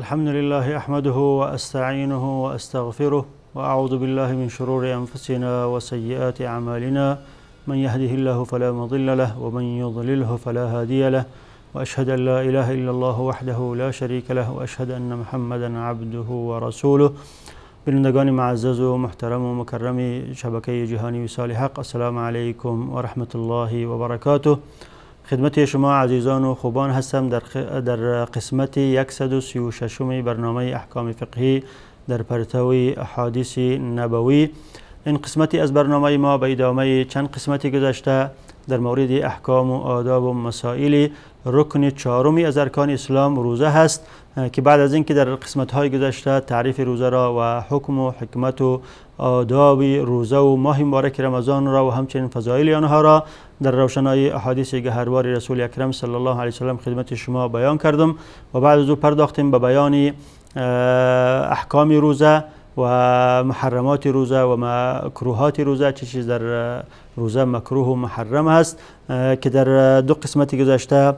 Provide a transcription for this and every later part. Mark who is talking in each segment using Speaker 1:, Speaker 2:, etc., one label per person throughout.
Speaker 1: الحمد لله أحمده وأستعينه وأستغفره وأعوذ بالله من شرور أنفسنا وسيئات أعمالنا من يهده الله فلا مضل له ومن يضلله فلا هادي له وأشهد أن لا إله إلا الله وحده لا شريك له وأشهد أن محمدا عبده ورسوله. بینندگان معزز و محترم و مکرم شبکه جهانی وصال حق، السلام علیکم و رحمت الله و برکاته. خدمت شما عزیزان و خوبان هستم در قسمت 136 برنامه احکام فقهی در پرتو احادیث نبوی. این قسمتی از برنامه ما به ادامه چند قسمتی گذشته در مورد احکام و آداب و مسائل رکن چهارمی از ارکان اسلام روزه هست که بعد از اینکه در قسمت‌های گذشته تعریف روزه را و حکم و حکمت و آداب روزه و ماه مبارک رمضان را و همچنین فضایل آنها را در روشنایی احادیث گهربار رسول اکرم صلی الله علیه و سلم خدمت شما بیان کردم و بعد از او پرداختیم به بیان احکام روزه و محرمات روزه و مکروهات روزه، چه چیز در روزه مکروه و محرم است که در دو قسمتی گذشته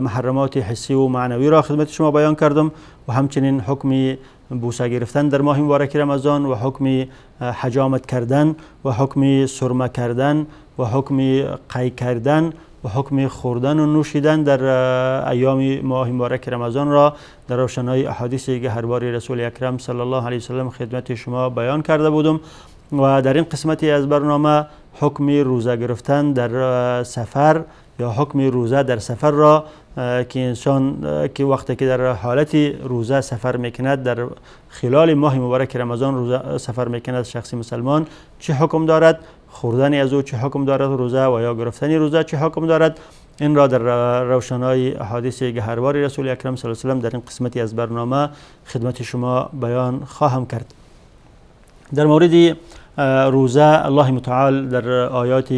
Speaker 1: محرمات حسی و معنوی را خدمت شما بیان کردم و همچنین حکم بوسه گرفتن در ماه مبارک رمضان و حکم حجامت کردن و حکم سرمه کردن و حکم قی کردن و حکم خوردن و نوشیدن در ایام ماه مبارک رمضان را در روشنایی احادیث گهربار رسول اکرم صلی الله علیه و سلم خدمت شما بیان کرده بودم و در این قسمتی از برنامه حکم روزه گرفتن در سفر یا حکم روزه در سفر را که انسان که وقتی که در حالت روزه سفر میکند، در خلال ماه مبارک رمضان روزه سفر میکند، شخصی مسلمان چه حکم دارد، خوردن از او چه حکم دارد روزه و یا گرفتن روزه چه حکم دارد، این را در روشنایی احادیث گهربار رسول اکرم صلی الله علیه و سلم در این قسمتی از برنامه خدمت شما بیان خواهم کرد. در مورد روزه الله متعال در آیات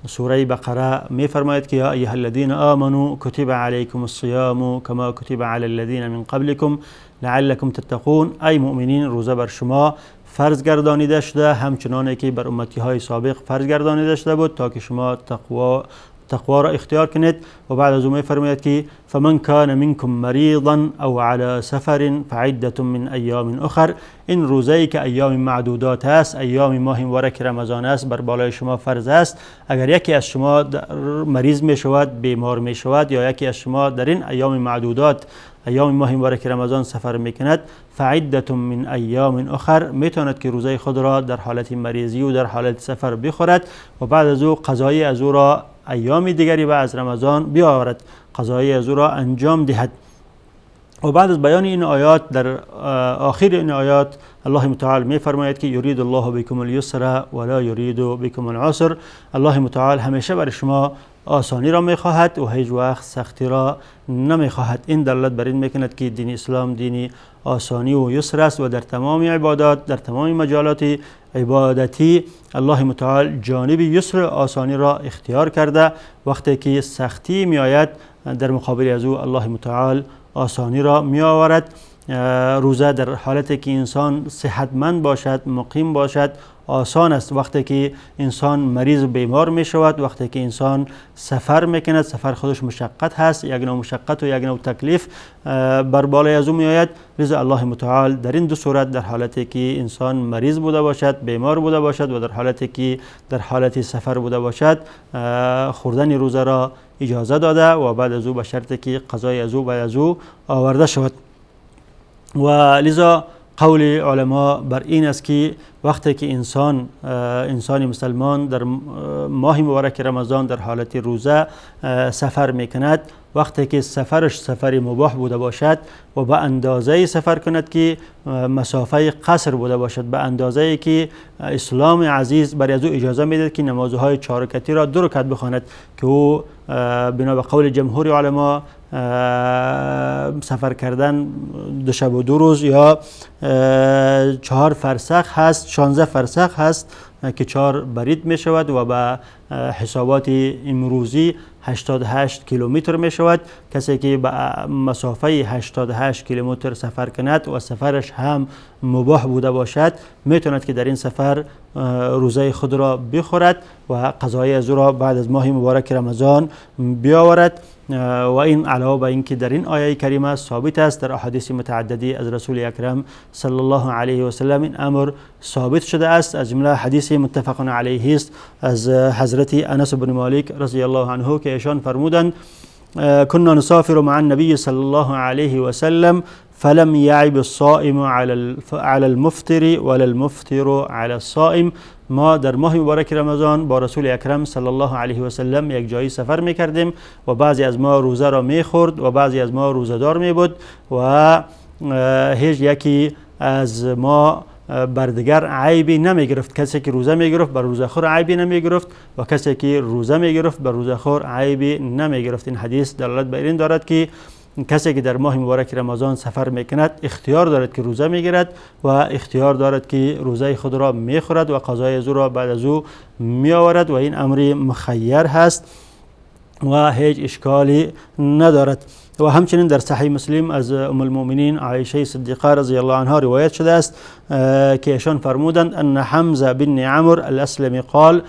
Speaker 1: سوره بقره می فرماید که یا ایها الذین آمنوا کتب علیکم الصیام کما کتب علی الذین من قبلکم لعلکم تتقون. ای مؤمنین، روزه بر شما فرض گردانیده شده همچنانه که بر امتی های سابق فرض گردانیده شده بود تا که شما تقوا را اختیار کنید. و بعد از اون می فرماید که فمن کان منکم مریضا او علی سفر فعدة من ایام اخر. این روزه ای که ایام معدودات است، ایام ماه مبارک رمضان است، بر بالای شما فرض است. اگر یکی از شما مریض می شود، بیمار می شود، یا یکی از شما در این ایام معدودات ایام ماه مبارک رمضان سفر میکند، فعدة من ایام اخر، میتواند که روزه خود را در حالت مریضی و در حالت سفر بخورد و بعد از او قضایی از او را ایام دیگری بعد از رمضان بیاورد، قضایی از او را انجام دهد. و بعد از بیان این آیات در آخر این آیات الله متعال می فرماید که یرید الله بكم اليسر ولا یرید بكم العسر. الله متعال همیشه برای شما آسانی را می خواهد و هیچ وقت سختی را نمی خواهد. این دلالت بر این میکند که دین اسلام دین آسانی و یسر است و در تمام عبادات، در تمام مجالات عبادتی الله متعال جانب یسر آسانی را اختیار کرده. وقتی که سختی می آید در مقابل از او الله متعال آسانی را می آورد. روزه در حالتی که انسان صحتمند باشد، مقیم باشد، آسان است. وقتی که انسان مریض و بیمار می شود، وقتی که انسان سفر میکند، سفر خودش مشقت هست، یک نوع مشقت و یک نوع تکلیف بر بالای از او می آید. لذا الله متعال در این دو صورت، در حالتی که انسان مریض بوده باشد، بیمار بوده باشد و در حالتی که در حالت سفر بوده باشد، خوردن روزه را اجازه داده و بعد از او به شرطی که قضای از او بعد از او آورده شود. و لذا قول علما بر این است که وقتی که انسان مسلمان در ماه مبارک رمضان در حالت روزه سفر میکند، وقتی که سفرش سفر مباح بوده باشد و به اندازه سفر کند که مسافه قصر بوده باشد، به اندازه که اسلام عزیز برای از او اجازه میده که نمازهای 4 رکعتی را 2 رکعت بخواند که او بنا به قول جمهور علما سفر کردن 2 شب و 2 روز یا 4 فرسخ هست، 16 فرسخ هست که 4 برید می شود و به حسابات امروزی 88 کیلومتر می شود. کسی که به مسافه 88 کیلومتر سفر کند و سفرش هم مباح بوده باشد، می تواند که در این سفر روزه خود را بخورد و قضای از او را بعد از ماه مبارک رمضان بیاورد. و این علاوه بر اینکه در این آیه کریمه ثابت است در احادیث متعددی از رسول اکرم صلی الله علیه و سلم این امر ثابت شده است. از جمله حدیث متفق علیه است از حضرت انس بن مالک رضی الله عنه که ایشان فرمودند كنا نسافر مع النبي صلى الله عليه وسلم فلم يعب الصائم على المفطر ولا المفطر على الصائم. ما در ماه مبارک رمضان با رسول اکرم صلی الله علیه و سلم یک جایی سفر میکردیم و بعضی از ما روزه را میخورد و بعضی از ما روزه دار میبود و هیچ یکی از ما بر دیگر عیبی نمی گرفت. کسی که روزه می گرفت بر روزه خور عیبی نمی گرفت و کسی که روزه می گرفت بر روزه خور عیبی نمی گرفت. این حدیث دلالت بر این دارد که کسی که در ماه مبارک رمضان سفر میکند اختیار دارد که روزه میگیرد و اختیار دارد که روزه خود را میخورد و قضای از او را بعد از او میآورد و این امر مخیر هست و هیچ اشکالی ندارد. و همچنین در صحیح مسلم از ام المؤمنین عایشه صدیقه رضی الله عنها روایت شده است که ایشان فرمودند ان حمزه بن عمرو الاسلمی قال،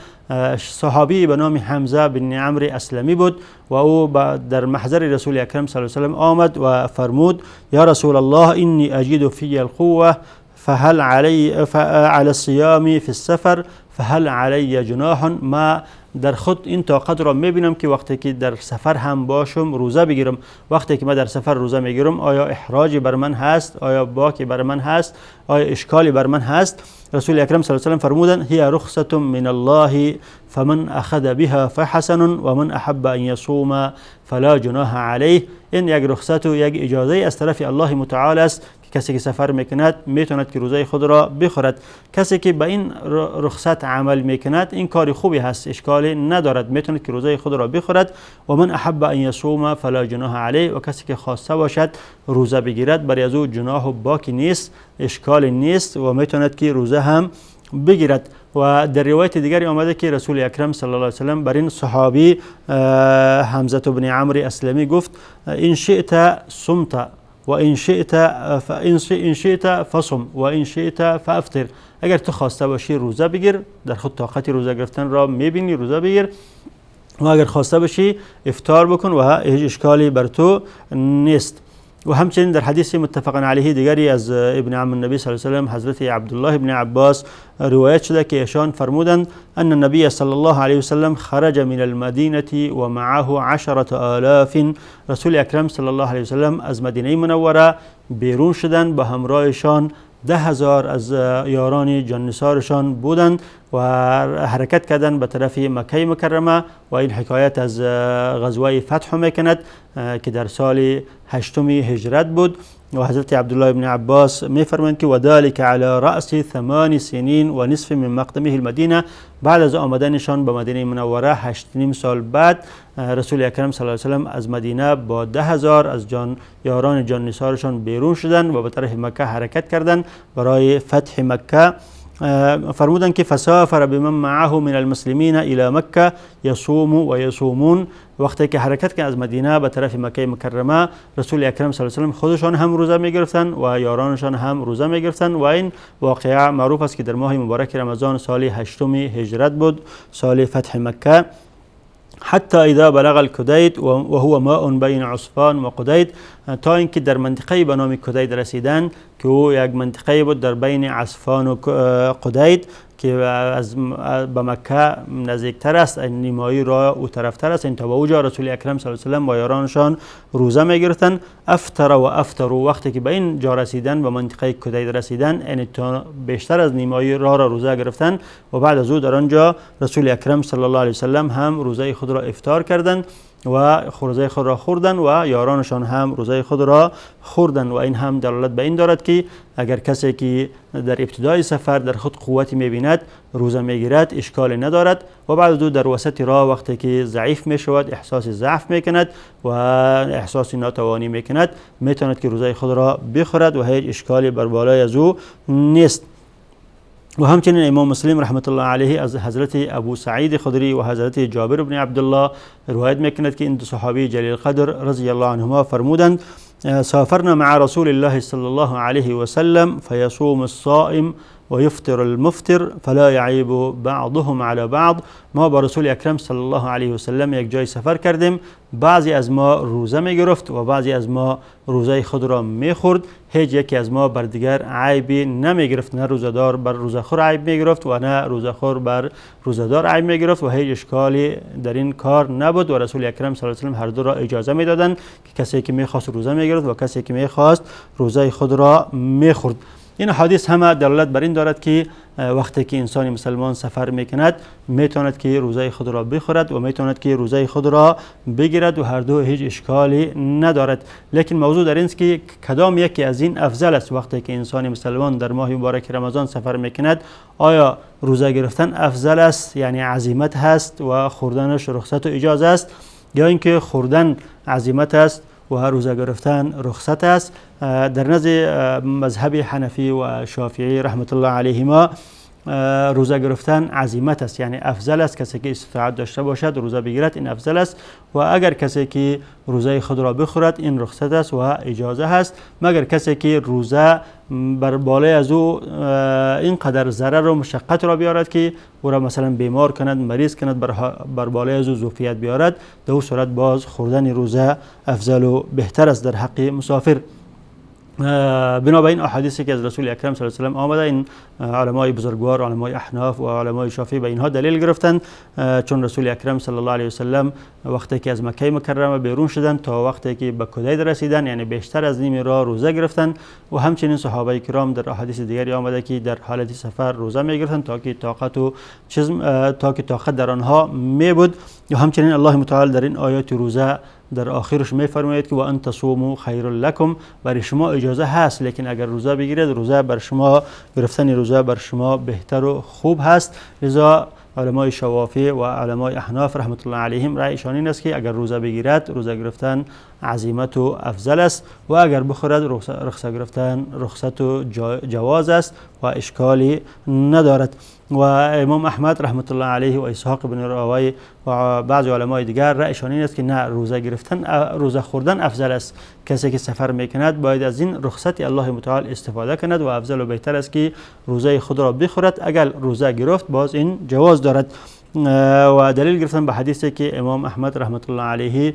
Speaker 1: صحابی به نام حمزه بن عمرو اسلمی بود و او در محضر رسول اکرم صلی الله علیه و سلم آمد و فرمود یا رسول الله انی اجد فی القوه فهل علی الصیام فی السفر فهل علی جناح. ما در خود این طاقت را میبینم که وقتی که در سفر هم باشم روزه بگیرم. وقتی که من در سفر روزه میگیرم آیا احراجی بر من هست؟ آیا باکی بر من هست؟ آیا اشکالی بر من هست؟ رسول اکرم صلی الله علیه و سلم فرمودند هی رخصة من الله فمن اخذ بها فحسن و من احب ان يصوم فلا جناح علیه. این یک رخصت و یک اجازه از طرف الله متعال است که کسی که سفر میکند میتوند که روزه خود را بخورد. کسی که به این رخصت عمل میکند این کاری خوبی هست، اشکالی ندارد، میتوند که روزه خود را بخورد. و من احب ان یصوم فلا جناح علیه، و کسی که خواسته باشد روزه بگیرد برای از او جناح و باکی نیست، اشکالی نیست و میتوند که روزه هم بگیرد. و در روایت دیگری آمده که رسول اکرم صلی الله علیه و سلم بر این صحابی حمزه بن عمرو اسلمی گفت ان شئت صمت و ان شئت فصم و ان شئت فافطر. اگر تو خواسته باشی روزه بگیر، در خود طاقت روزه گرفتن را میبینی، روزه بگیر، و اگر خواسته باشی افطار بکن و هیچ اشکالی بر تو نیست. و همچنین در حدیث متفق علیه دیگری از ابن عم النبی صلی الله علیه و سلم حضرت عبدالله ابن عباس روایت شده که ایشان فرمودند ان النبی صلی الله علیه و سلم خرج من المدینه و معه 10,000. رسول اکرم صلی الله علیه و سلم از مدینه منوره بیرون شدند، با همراهشان 10,000 از یاران جاننثارشان بودند و حرکت کردند به طرف مکه مکرمه. و این حکایت از غزوه فتح میکند که در سال 8 هجرت بود. و حضرت عبدالله ابن عباس میفرمایند که وذلك على رأس 8 سنین و نصف من مقدمه المدینه. بعد از آمدنشان به مدینه منوره 8.5 سال بعد رسول اکرم صلی الله علیه و سلم از مدینه با 10,000 از یاران جاننثارشان بیرون شدند و به طرف مکه حرکت کردند برای فتح مکه. فرمودند که فسافر بمن معه من المسلمین الى مکه یصوم و یصومون. وقتی که حرکت که از مدینه به طرف مکه مکرمه رسول اکرم صلی الله علیه و سلم خودشان هم روزه میگرفتند و یارانشان هم روزه میگرفتند. و این واقعه معروف است که در ماه مبارک رمضان سال 8 هجرت بود، سال فتح مکه. حتی اذا بلغ الكدید و هو ماء بین عصفان و قدید، تا اینکه در منطقه به نام کدید رسیدن که او یک منطقه بود در بین عصفان و قدید که از به مکه نزدیکتر است، نیمایی راه او طرفتر است. این تا به اوجا رسول اکرم صلی الله علیه و سلم و یارانشان روزه میگرفتن. افطر و افطروا، وقتی که به این جا رسیدن، به منطقه کدید رسیدن، یعنی تا بیشتر از نیمایی راه را روزه گرفتن و بعد از او در آنجا رسول اکرم صلی الله علیه و سلم هم روزه خود را افطار کردند و روزه خود را خوردن و یارانشان هم روزه خود را خوردن. و این هم دلالت به این دارد که اگر کسی که در ابتدای سفر در خود قوتی میبیند روزه میگیرد اشکالی ندارد و بعد در وسط راه وقتی که ضعیف میشود، احساس ضعف میکند و احساس ناتوانی میکند، میتواند که روزه خود را بخورد و هیچ اشکالی بر بالای از او نیست. و همچنین امام مسلم رحمت الله علیه از حضرت ابو سعید خدری و حضرت جابر بن عبدالله روایت میکند که این دو صحابی جلیل قدر رضی الله عنهما فرمودند سافرنا مع رسول الله صلی الله علیه و سلم فیصوم الصائم ويفطر المفطر فلا يعیب بعضهم على بعض. ما با رسول اکرم صلی الله علیه و سلم یک جای سفر کردیم، بعضی از ما روزه می گرفت و بعضی از ما روزه خود را می خورد. هیچ یکی از ما بر دیگر عیبی نمی گرفت، نه روزه‌دار بر روزه‌خور عیب می گرفت و نه روزه‌خور بر روزه‌دار عیب می گرفت و هیچ اشکالی در این کار نبود و رسول اکرم صلی الله علیه و سلم هر دو را اجازه می دادند که کسی که می خواست روزه می گرفت و کسی که می خواست روزه خود را می خورد. این حدیث همه دلالت بر این دارد که وقتی که انسان مسلمان سفر میکند میتواند که روزه خود را بخورد و میتواند که روزه خود را بگیرد و هر دو هیچ اشکالی ندارد. لیکن موضوع در این است که کدام یکی از این افضل است. وقتی که انسان مسلمان در ماه مبارک رمضان سفر میکند، آیا روزه گرفتن افضل است، یعنی عزیمت هست و خوردنش رخصت و اجازه است، یا اینکه خوردن عزیمت است و روزه گرفتن رخصت است؟ در نزد مذهب حنفی و شافعی رحمت الله علیهما روزه گرفتن عزیمت است، یعنی افضل است. کسی که استطاعت داشته باشد روزه بگیرد این افضل است و اگر کسی که روزه خود را بخورد این رخصت است و اجازه است، مگر کسی که روزه بر بالای از او اینقدر ضرر و مشقت را بیارد که او را مثلا بیمار کند، مریض کند، بر بالای از او ظرفیت بیارد، در او صورت باز خوردن روزه افضل و بهتر است در حق مسافر. بنابراین احادیثی که از رسول اکرم صلی الله علیه و سلم آمده، این علمای بزرگوار، علمای احناف و علمای شافعی به اینها دلیل گرفتند، چون رسول اکرم صلی الله علیه و سلم وقتی که از مکه مکرمه بیرون شدند تا وقتی که به کدید رسیدند، یعنی بیشتر از نیم راه روزه گرفتند و همچنین صحابه کرام در احادیث دیگری آمده که در حالت سفر روزه میگرفتند تا که طاقت در آنها می بود. و همچنین الله متعال در این آیات روزه در آخرش میفرماید که و ان تصوموا خیر لکم، برای شما اجازه هست، لیکن اگر روزه بگیرید روزه بر شما، گرفتن روزه بر شما بهتر و خوب هست. لذا علمای شوافی و علمای احناف رحمت الله علیهم رأیشان این است که اگر روزه بگیرد روزه گرفتن عزیمت و افضل است و اگر بخورد رخصت گرفتن رخصت و جواز است و اشکالی ندارد. و امام احمد رحمت الله علیه و اسحاق بن راهوی و بعضی علمای دیگر رأیشان این است که نه، روزه خوردن افضل است. کسی که سفر میکند باید از این رخصت الله متعال استفاده کند و افضل و بهتر است که روزه خود را بخورد. اگر روزه گرفت باز این جواز دارد. و دلیل گرفتن به حدیثی که امام احمد رحمت الله علیه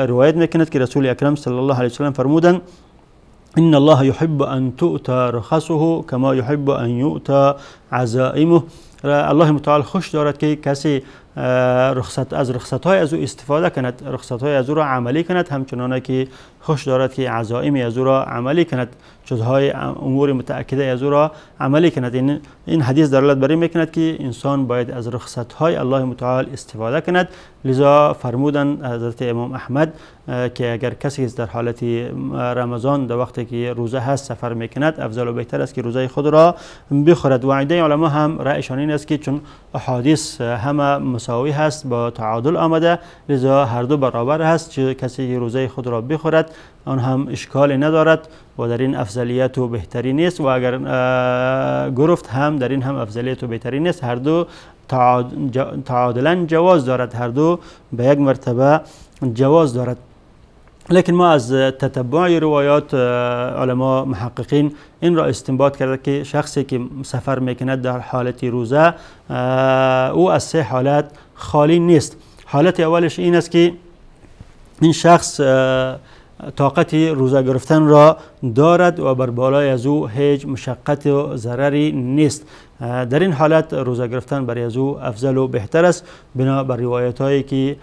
Speaker 1: روایت میکند که رسول اکرم صلی الله علیه و سلم فرمودند ان الله يحب ان تؤتى رخصه كما يحب ان يؤتى عزائمه. الله متعال خوش دارد که کسی از رخصت‌های از او استفاده کند، رخصت‌های از او را عملی کند، همچنانه که خوش دارد که عزائم از او را عملی کند، چیزهای امور متأکده از او را عملی کند. این حدیث دلالت بر این میکند که انسان باید از رخصت‌های الله متعال استفاده کند. لذا فرمودند حضرت امام احمد که اگر کسی در حالت رمضان در وقتی که روزه هست سفر میکند، افضل و بهتر است که روزه خود را بخورد. و عده علما هم رأیشان این است که چون احادیث همه مساوی هست، با تعادل آمده، لذا هر دو برابر هست، چه کسی که روزه خود را بخورد آن هم اشکال ندارد و در این افضلیت و بهتری نیست، و اگر گرفت هم در این هم افضلیت و بهتری نیست. هر دو تعادلا جواز دارد، هر دو به یک مرتبه جواز دارد. لیکن ما از تتبع روایات علما محققین این را استنباط کرده که شخصی که سفر میکند در حالت روزه او از سه حالت خالی نیست. حالت اولش این است که این شخص طاقت روزه گرفتن را دارد و بر بالای از او هیچ مشقت و ضرری نیست. در این حالت روزه گرفتن برای از او افضل و بهتر است، بنا بر روایت هایی که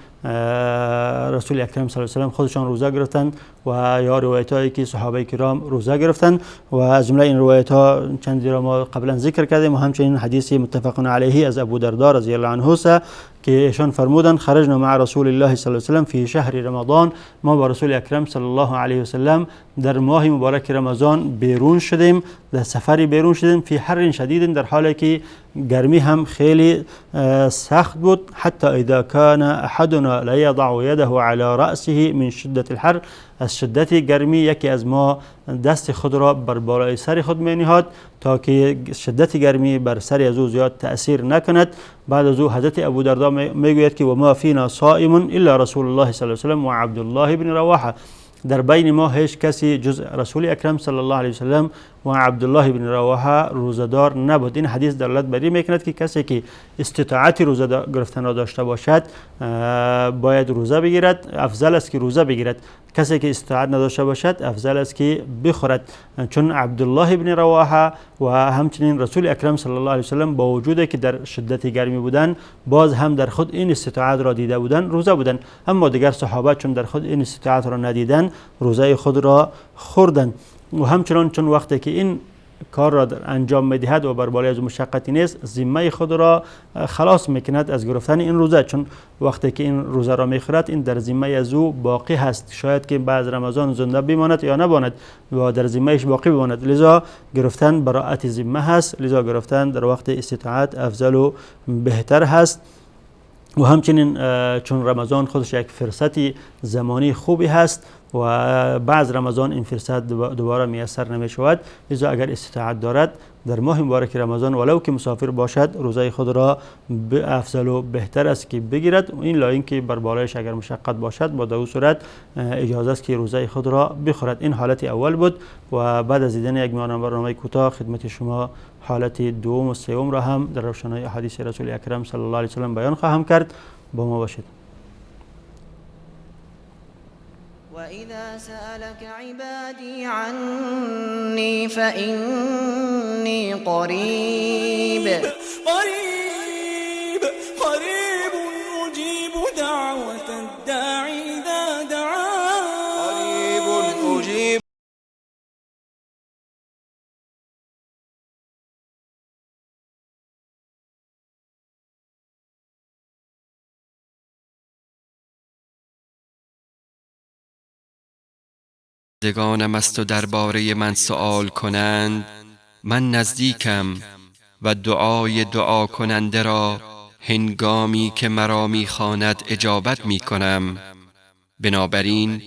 Speaker 1: رسول اکرم صلی الله علیه و سلم خودشان روزه گرفتند و یا روایت هایی که صحابه کرام روزه گرفتند. و از جمله این روایت ها چندی را ما قبلا ذکر کردیم و همچنین حدیث متفق علیه از ابو درداء رضی الله عنه است که ایشان فرمودند خرجنا مع رسول الله صلی الله علیه و سلم فی شهر رمضان، ما با رسول اکرم صلی الله علیه و سلم در ماه مبارک رمضان بیرون شدیم، در سفری بیرون شدیم، فی حر شدید، در حالی که گرمی هم خیلی سخت بود، حتی اذا کان احدنا لا یضع یده علی رأسه من شدت الحر، از شدت گرمی یکی از ما دست خود را بر بالای سر خود می نهاد تا که شدت گرمی بر سر از او زیاد تأثیر نکند. بعد از او حضرت ابو درداء میگوید که و ما فینا صائم الا رسول الله صلی الله علیه و سلم و عبدالله بن رواحه، در بین ما هیچ کسی جز رسول اکرم صلی الله علیه وسلم و عبدالله بن رواحه روزدار نبود. این حدیث دلالت بر این میکند که کسی که استطاعت روزه گرفتن را داشته باشد باید روزه بگیرد، افضل است که روزه بگیرد. کسی که استطاعت نداشته باشد افضل است که بخورد، چون عبدالله بن رواحه و همچنین رسول اکرم صلی الله علیه وسلم با وجود که در شدت گرمی بودن باز هم در خود این استطاعت را دیده بودن روزه بودن، اما دیگر صحابه چون در خود این استطاعت را ندیدن روزه خود را خوردن. و همچنان چون وقتی که این کار را انجام میدهد و بر بالای از مشقتی نیست، ذمه خود را خلاص میکند از گرفتن این روزه، چون وقتی که این روزه را میخورد این در ذمه از او باقی هست، شاید که بعد رمضان زنده بماند یا نباند و در ذمهش باقی بماند، لذا گرفتن براءت ذمه هست، لذا گرفتن در وقت استطاعت افضل و بهتر هست. و همچنین چون رمضان خودش یک فرصتی زمانی خوبی هست و بعد رمضان این فرصت دوباره میسر نمی شود، لذا اگر استطاعت دارد در ماه مبارک رمضان ولو که مسافر باشد روزه خود را به افضل و بهتر است که بگیرد. این لا اینکه بر بالایش اگر مشقت باشد با دو صورت اجازه است که روزه خود را بخورد. این حالت اول بود و بعد از دیدن یک برنامه کوتاه خدمت شما حالت دوم و سوم را هم در روشنای احادیث رسول اکرم صلی الله علیه و سلم بیان خواهم کرد. با ما باشید.
Speaker 2: وإذا سألك عبادي عني فإني قريب أجيب دعوة الداعي إذا دعان أجيب.
Speaker 3: دگانم است و درباره من سؤال کنند، من نزدیکم و دعای دعا کننده را هنگامی که مرا می‌خواند اجابت می‌کنم. بنابراین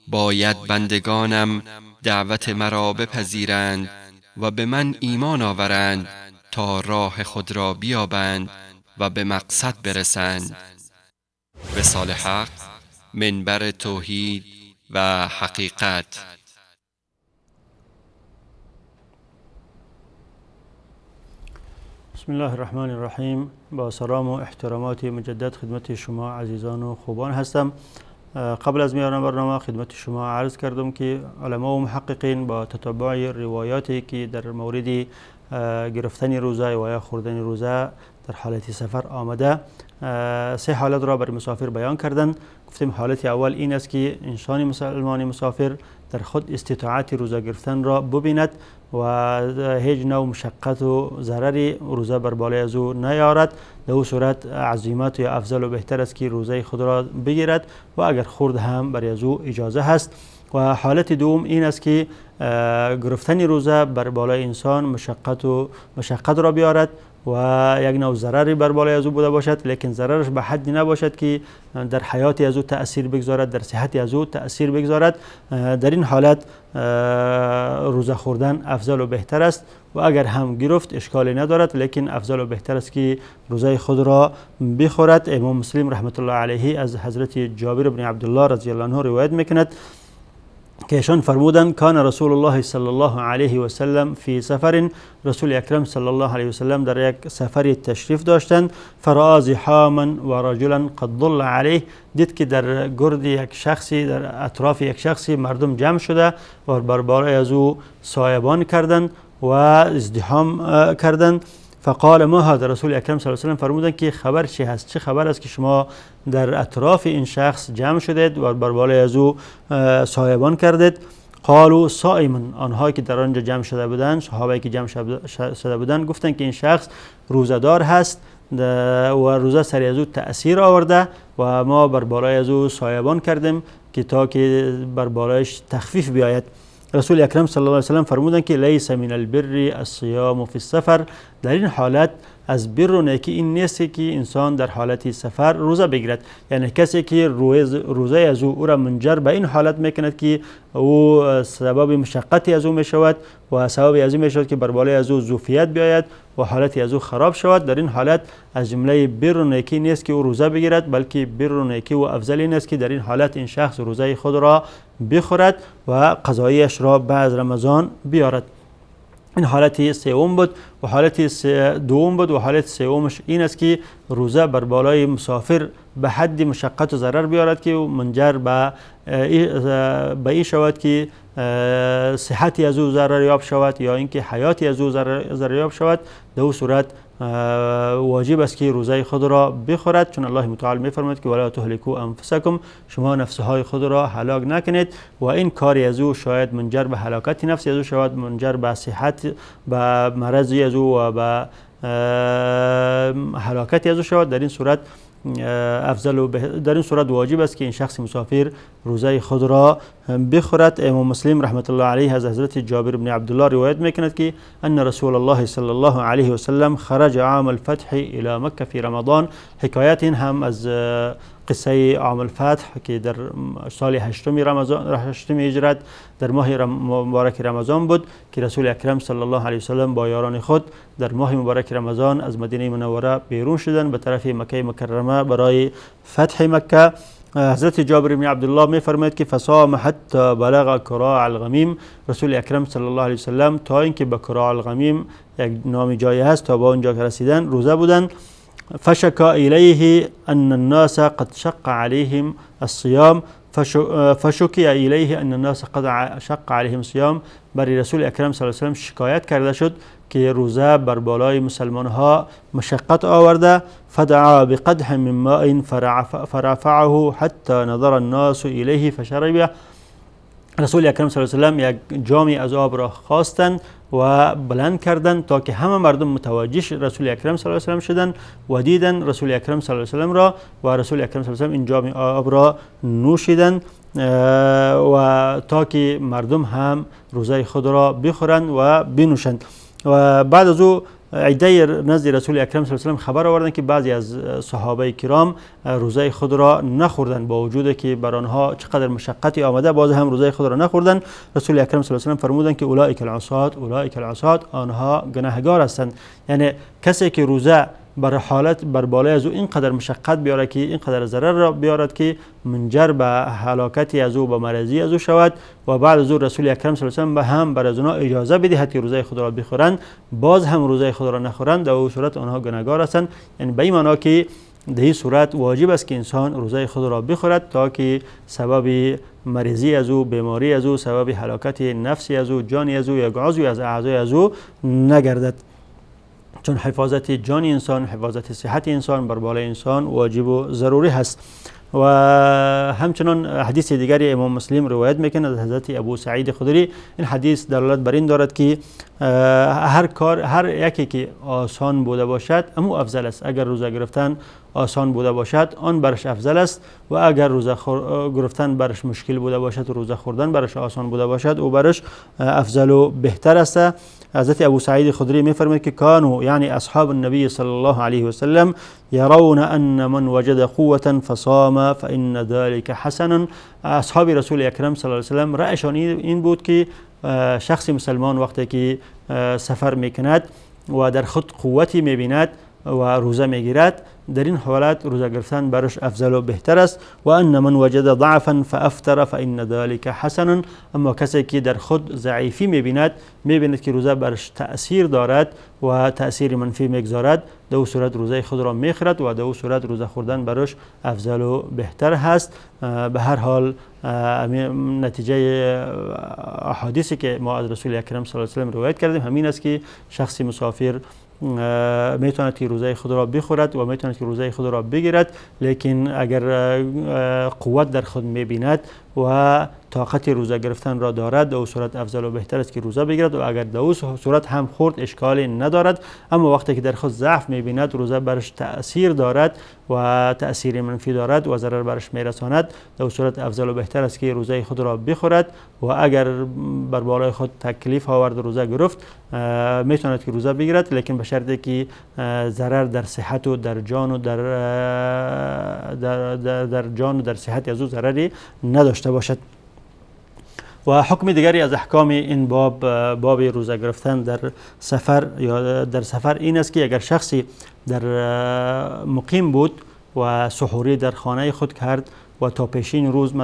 Speaker 3: باید بندگانم دعوت مرا بپذیرند و به من ایمان آورند تا راه خود را بیابند و به مقصد برسند. وصال حق، منبر توحید و حقیقت.
Speaker 1: بسم الله الرحمن الرحیم. با سلام و احترامات مجدد خدمت شما عزیزان و خوبان هستم. قبل از میان برنامه خدمت شما عرض کردم که علما و محققین با تتبع روایاتی که در مورد گرفتن روزه و یا خوردن روزه در حالت سفر آمده سه حالت را بر مسافر بیان کردند. گفتیم حالت اول این است که انسان مسلمان مسافر در خود استطاعت روزه گرفتن را ببیند و هیچ نوع مشقت و ضرری روزه بر بالای از او نیارد. در او صورت عزیمت یا افضل و بهتر است که روزه خود را بگیرد و اگر خورد هم برای از او اجازه هست. و حالت دوم این است که گرفتن روزه بر بالای انسان مشقت را بیارد و یک نوع ضرری بر بالای از او بوده باشد، لیکن ضررش به حدی نباشد که در حیات از او تأثیر بگذارد، در صحت از او تأثیر بگذارد. در این حالت روزه خوردن افضل و بهتر است و اگر هم گرفت اشکالی ندارد، لیکن افضل و بهتر است که روزه خود را بخورد. امام مسلم رحمت الله علیه از حضرت جابر بن عبدالله رضی الله عنه روایت میکند که ایشان فرمودند کان رسول الله صلی الله علیه و سلم فی سفر، رسول اکرم صلی الله علیه و سلم در یک سفری تشریف داشتند، فرآ زحاما و رجلا قد ضل علیه، دید که در گرد یک شخصی، در اطراف یک شخصی مردم جمع شده و بر بالای از او سایبان کردند و ازدحام کردند. فقال ما هذا، رسول اکرم صلی الله علیه و سلم فرمودند که خبر چی هست، چه خبر است که شما در اطراف این شخص جمع شدید و بر بالای از او سایبان کردید؟ قالوا صائما، آنهایی که در آنجا جمع شده بودند، صحابه‌ای که جمع شده بودند گفتند که این شخص روزه‌دار هست و روزه سر از او تأثیر آورده و ما بر بالای از او سایبان کردیم که تا که بر بالایش تخفیف بیاید. رسول اکرم صلی الله علیه و سلم فرمودند که لیس من البر الصیام فی السفر، در این حالت از بر و نیکی این نیست که انسان در حالت سفر روزه بگیرد. یعنی کسی که روزه از او را منجر به این حالت میکند که او سبب مشقتی از او میشود و سبب از این میشود که بر بالای از او ظوفیت بیاید و حالتی از او خراب شود، در این حالت از جمله بر و نیکی نیست که او روزه بگیرد، بلکه بر و نیکی و افضل این است که در این حالت این شخص روزه خود را بخورد و قضایش را بعد رمضان بیارد. این حالت سوم بود و حالت دوم بود و حالت سومش این است که روزه بر بالای مسافر به حد مشقت و ضرر بیارد که منجر به این شود که صحتی از او ضرر یاب شود یا اینکه حیاتی از او ضرر یاب شود. در او صورت واجب است که روزه خود را بخورد، چون الله متعال میفرماید که ولا تهلكوا انفسکم، شما نفسهای خود را هلاک نکنید و این کاری از او شاید منجر به هلاکت نفسی از او شود، منجر به صحت به مرضی از او و به هلاکتی از او شود. در این صورت در این صورت واجب است که این شخص مسافر روزه خود را بخورد. امام مسلم رحمت الله علیه از حضرت جابر بن عبدالله روایت میکند که ان رسول الله صلی الله علیه و سلم خرج عام الفتح الى مکه فی رمضان. حکایت این هم از قصه عام الفتح که در سال 8 هجرت در ماه مبارک رمضان بود که رسول اکرم صلی الله علیه و سلم با یاران خود در ماه مبارک رمضان از مدینه منوره بیرون شدند به طرف مکه مکرمه برای فتح مکه. حضرت جابر بن عبدالله میفرماید که فصام حتی بلغ کراع الغمیم، رسول اکرم صلی الله علیه و سلم تا اینکه به کراع الغمیم یک نام جایی هست تا با اونجا که رسیدن روزه بودند. فشکا الیه ان الناس قد شق عليهم الصيام فشکی الیه ان الناس قد شق عليهم الصيام، برای رسول اکرم صلی الله علیه و سلم شکایت کرده شد که روزه بر بالای مسلمان ها مشقت آورده. فدعا بقدح من ماء فرفعه حتى نظر الناس الیه فشربه، رسول اکرم صلی الله علیه و سلم یک جامی از آب را خواستند و بلند کردند تا که همه مردم متوجه رسول اکرم صلی الله علیه و سلم شدند و دیدند رسول اکرم صلی الله علیه و سلم را و رسول اکرم صلی الله علیه و سلم این جام آب را نوشیدند و تا که مردم هم روزه خود را بخورند و بنوشند. و بعد از او عده نزد رسول اکرم صلی الله علیه و سلم خبر آوردند که بعضی از صحابه کرام روزه خود را نخوردند، با وجود که بر آنها چقدر مشقتی آمده باز هم روزه خود را نخوردند. رسول اکرم صلی الله علیه و سلم فرمودند که اولئک العصات، آنها گناهگار هستند. یعنی کسی که روزه بر حالت بر بالای از او اینقدر مشقت بیاره که اینقدر ضرر را بیارد که منجر به هلاکتی از او به مرضی از او شود و بعد از او رسول اکرم صلی الله علیه و سلم هم بر از آنها اجازه بدهد که روزه خود را بخورند باز هم روزه خود را نخورند، در او صورت آنها گناهگار هستند. یعنی به این معنا که در این صورت واجب است که انسان روزه خود را بخورد تا که سبب مریضی از او، بیماری از او، سبب هلاکت نفسی از او، جانی از او یا عضوی از اعضای از او نگردد. چون حفاظت جان انسان، حفاظت صحت انسان بر بالای انسان واجب و ضروری هست. و همچنان حدیث دیگری امام مسلم روایت میکنه از حضرت ابو سعید خدری. این حدیث دلالت بر این دارد که هر یکی که آسان بوده باشد اما افضل است. اگر روزه گرفتن آسان بوده باشد آن برش افضل است و اگر روزه گرفتن برش مشکل بوده باشد و روزه خوردن برش آسان بوده باشد او برش افضل و بهتر است. حضرت ابو سعید خدری میفرماید که کانوا یعنی اصحاب النبی صلی الله علیه و سلم يرون ان من وجد قوة فصام فإن ذلك حسن. اصحاب رسول اکرم صلی الله علیه و سلم رأیشان این بود که شخص مسلمان وقتی که سفر میکند و در خود قوتی میبیند و روزه میگیرد در این حالت روزه گرفتن برش افضل و بهتر است. و ان من وجد ضعفا فافطر فان ذلك حسن، اما کسی که در خود ضعیفی میبیند که روزه برش تأثیر دارد و تأثیر منفی میگذارد در او صورت روزه خود را میخورد و در او صورت روزه خوردن برش افضل و بهتر هست. به هر حال نتیجه احادیثی که ما از رسول اکرم صلی الله علیه و سلم روایت کردیم همین است که شخص مسافر میتواند که روزه خود را بخورد و میتواند که روزه خود را بگیرد، لیکن اگر قوت در خود میبیند و طاقت روزه گرفتن را دارد، در صورت افضل و بهتر است که روزه بگیرد، و اگر در او صورت هم خورد اشکالی ندارد. اما وقتی که در خود ضعف می‌بیند، روزه برش تأثیر دارد و تأثیر منفی دارد و ضرر برش میرساند، در صورت افضل و بهتر است که روزه خود را بخورد و اگر بر بالای خود تکلیف آورد روزه گرفت میتواند که روزه بگیرد، لیکن به شرطی که ضرر در صحت و در جان و در جان و در صحت از او ضرری نداشته باشد. و حکم دیگری از احکام این باب روزه گرفتن در سفر یا در سفر این است که اگر شخصی در مقیم بود و سحوری در خانه خود کرد و تا پیشین روز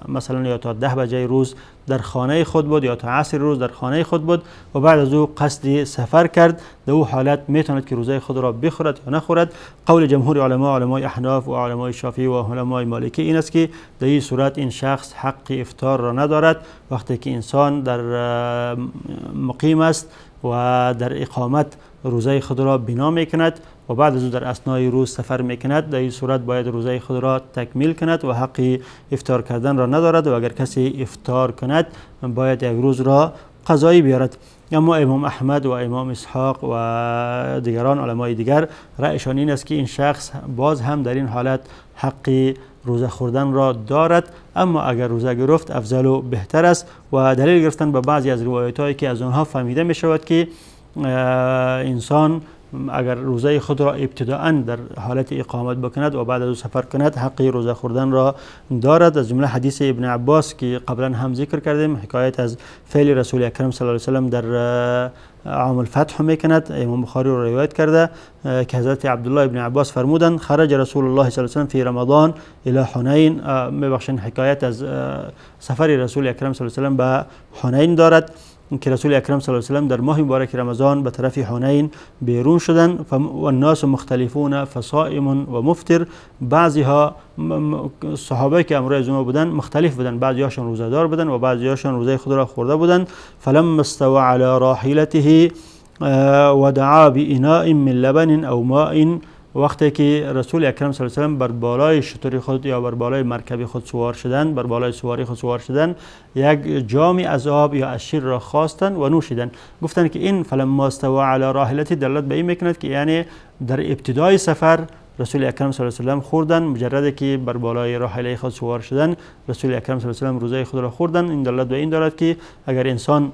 Speaker 1: مثلا یا تا 10 بجه روز در خانه خود بود یا تا عصر روز در خانه خود بود و بعد از او قصد سفر کرد، در او حالت میتواند که روزه خود را بخورد یا نخورد. قول جمهور علمای احناف و علمای شافعی و علمای مالکی این است که در این صورت این شخص حق افطار را ندارد. وقتی که انسان در مقیم است و در اقامت روزه خود را بنا میکند و بعد از او در اثنای روز سفر میکند، در این صورت باید روزه خود را تکمیل کند و حق افطار کردن را ندارد و اگر کسی افطار کند باید یک روز را قضایی بیارد. اما امام احمد و امام اسحاق و دیگران علمای دیگر رأیشان این است که این شخص باز هم در این حالت حق روزه خوردن را دارد، اما اگر روزه گرفت افضل و بهتر است. و دلیل گرفتن به بعضی از روایت‌هایی که از آنها فهمیده می شود که انسان اگر روزه خود را ابتداءً در حالت اقامت بکند و بعد از او سفر کند حق روزه خوردن را دارد. از جمله حدیث ابن عباس که قبلا هم ذکر کردیم، حکایت از فعل رسول اکرم صلی الله علیه و سلم در عام الفتح میکند. امام بخاری را روایت کرده که حضرت عبدالله ابن عباس فرمودند خرج رسول الله صلی الله علیه و سلم فی رمضان الی حنین. میبخشید حکایت از سفر رسول اکرم صلی الله علیه و سلم به حنین دارد که رسول اکرم صلی الله علیه و سلم در ماه مبارک رمضان به طرف حنین بیرون شدند و الناس مختلفون فصائم و مفطر. بعضی ها صحابه که امروز ما بودن مختلف بودن، بعضی هاشون روزه دار بودن و بعضی هاشون روزه خود را خورده بودند. فلما استوى على راحلته و دعا بإناء من لبن او ماء. وقتی که رسول اکرم صلی الله علیه و سلم بر بالای شتر خود یا بر بالای مرکب خود سوار شدند، بر بالای سواری خود سوار شدند، یک جامی از آب یا از شیر را خواستند و نوشیدند. گفتند که این فلما استوى علی راحلته دلالت به این میکند که یعنی در ابتدای سفر رسول اکرم صلی الله علیه و سلم خوردن، مجرد که بر بالای راحله خود سوار شدن رسول اکرم صلی الله علیه و سلم روزه خود را خوردن. این دلالت به این دارد که اگر انسان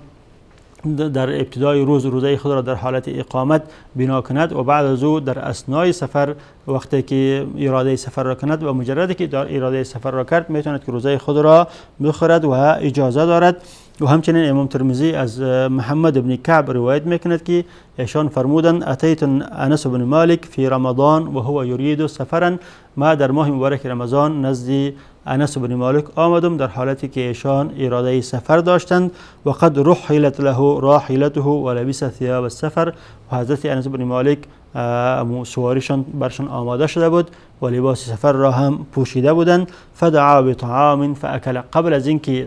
Speaker 1: در ابتدای روز روزه خود را در حالت اقامت بنا کند و بعد از او در اثنای سفر وقتی که اراده سفر را کند و مجرد که اراده سفر را کرد میتواند که روزه خود را بخورد و اجازه دارد. و همچنین امام ترمذی از محمد بن کعب روایت میکند که ایشان فرمودند اتیت انس بن مالک فی رمضان و هو یرید سفرا. ما در ماه مبارک رمضان نزد انس بن مالک آمدم در حالتی که ایشان اراده سفر داشتند و قد رحلت له راحلته و لبس ثياب السفر. و حضرت انس بن مالک سواریشان برشان آماده شده بود و لباس سفر را هم پوشیده بودند. فدعا بطعام فاکل. قبل از اینکه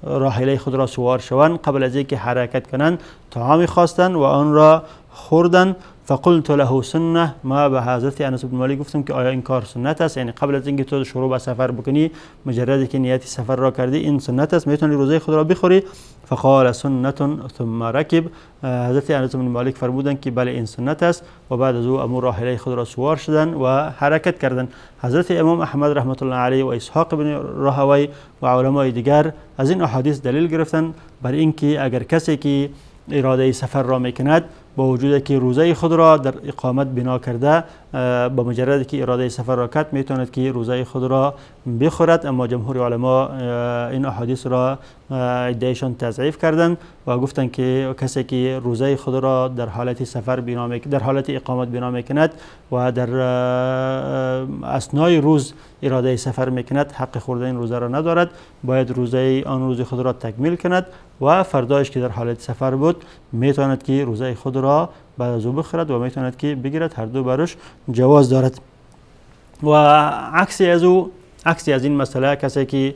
Speaker 1: راحله خود را سوار شوند، قبل از اینکه حرکت کنند طعامی خواستند و آن را خوردند. فقلت له سنه. ما به حضرت انس بن مالک گفتم که آیا این کار سنت است؟ یعنی قبل از اینکه تو شروع به سفر بکنی مجردی که نیت سفر را کردی این سنت است، میتونی روزه خود را بخوری؟ فقال سنت ثم ركب. حضرت انس بن مالک فرمودند که بله این سنت است و بعد از او امور راحله خود را سوار شدند و حرکت کردند. حضرت امام احمد رحمت الله علیه و اسحاق بن راهوی و علمای دیگر از این احادیث دلیل گرفتند بر اینکه اگر کسی که اراده سفر را میکند با وجود که روزه خود را در اقامت بنا کرده با مجرد که اراده سفر را کرد میتواند که روزه خود را بخورد. اما جمهور علما این احادیث را ادعایشان تضعیف کردند و گفتند که کسی که روزه خود را در حالت سفر در حالت اقامت بنا میکند و در اثنای روز اراده سفر میکند حق خوردن روزه را ندارد، باید روزه آن روز خود را تکمیل کند و فردایش که در حالت سفر بود میتواند که روزه خود را بعد از او بخورد و میتواند که بگیرد. هر دو برش جواز دارد. و عکسی از این مسئله کسی که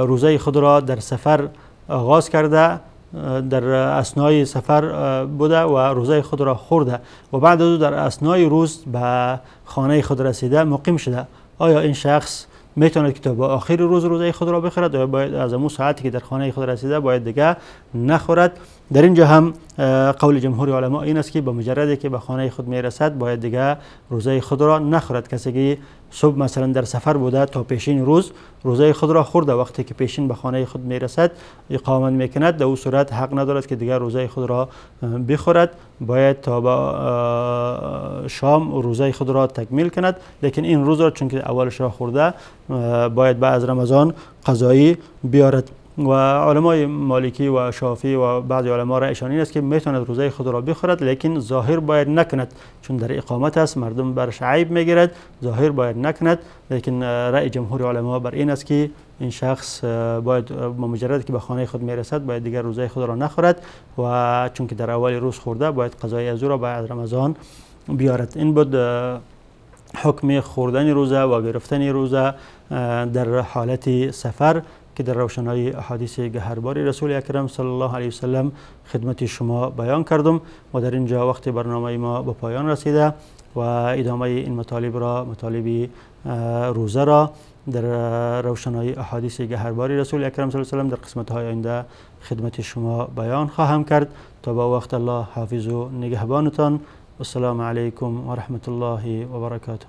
Speaker 1: روزه خود را در سفر آغاز کرده در اثنای سفر بوده و روزه خود را خورده و بعد از او در اثنای روز به خانه خود رسیده مقیم شده، آیا این شخص میتواند که تا به آخر روز روزه خود را بخورد و باید از اون ساعتی که در خانه خود رسیده باید دیگه نخورد. در اینجا هم قول جمهور علما این است که به مجردی که به خانه خود میرسد باید دیگه روزه خود را نخورد. کسی که صبح مثلا در سفر بوده تا پیشین روز روزه خود را خورده، وقتی که پیشین به خانه خود میرسد اقامت میکند، در او صورت حق ندارد که دیگر روزه خود را بخورد، باید تا به شام روزه خود را تکمیل کند. لیکن این روز را چون که اولش را خورده باید بعد از رمضان قضایی بیارد. و علمای مالکی و شافعی و بعضی علما رأیشان این است که میتواند روزه خود را بخورد، لیکن ظاهر باید نکند، چون در اقامت است مردم برش عیب میگیرد، ظاهر باید نکند. لیکن رأی جمهور علما بر این است که این شخص باید مجرد که به خانه خود میرسد باید دیگر روزه خود را نخورد و چون که در اول روز خورده باید قضای از او را بعد رمضان بیارد. این بود حکم خوردن روزه و گرفتن روزه در حالت سفر که در روشنایی احادیث گهرباری رسول اکرم صلی الله علیه وسلم خدمت شما بیان کردم و در اینجا وقت برنامه ما به پایان رسیده و ادامه این مطالب روزه را در روشنایی احادیث گهرباری رسول اکرم صلی الله علیه وسلم در قسمت‌های آینده خدمت شما بیان خواهم کرد. تا با وقت الله حافظ و نگهبانتان. السلام علیکم و رحمت الله و برکاته.